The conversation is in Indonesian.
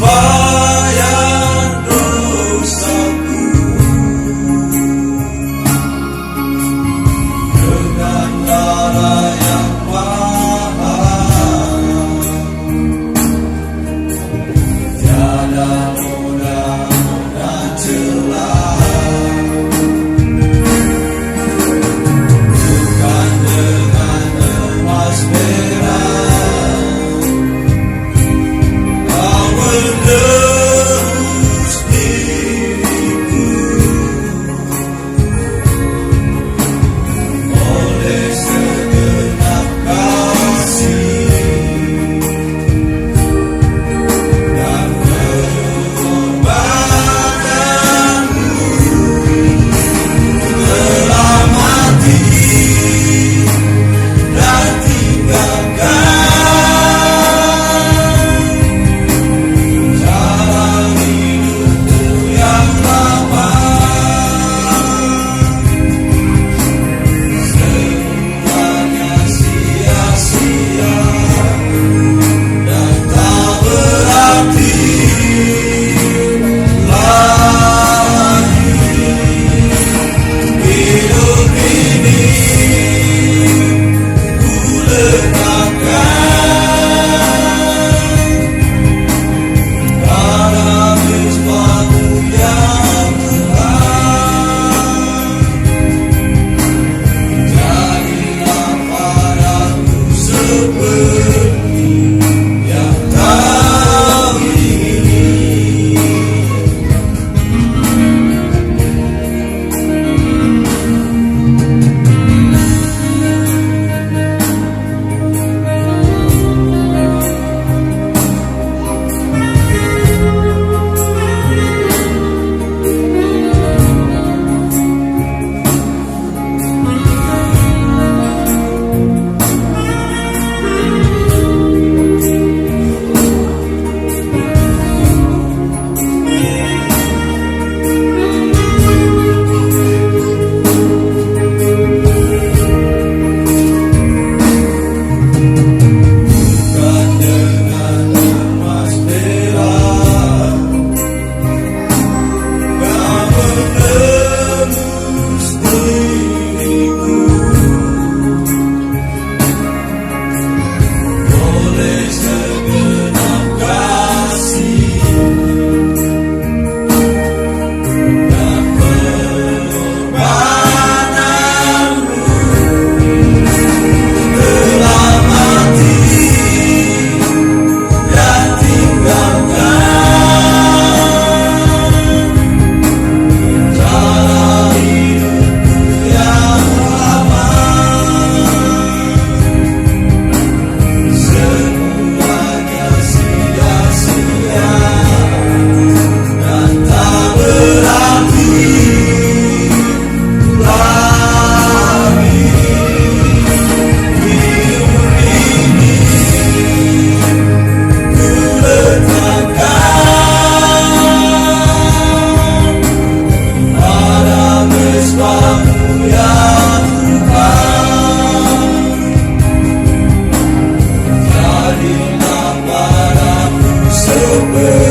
bayar dosaku dengan darah yang mahal. Tiada noda dan celah, bukan dengan emas perak kau menebus diriku. Oleh segenap kasih dan pengorbananmu, telah mati dan tinggalkan cara hidupmu yang lama. Semuanya sia-sia dan tak berarti lagi. Hidup ini ku letakkan pada mezbahu yang Tuhan. Jadilah padaku seperti yang kau ingini. Bukan dengan emas perak kau menebus diriku. Oleh segenap kasih dan pengorbananmu, telah mati dan tinggalkan cara hidupku yang lama. Semuanya sia-sia dan tak berarti lagi. Hidup ini ku letakkan pada mezbahu yang Tuhan. Jadilah padaku seperti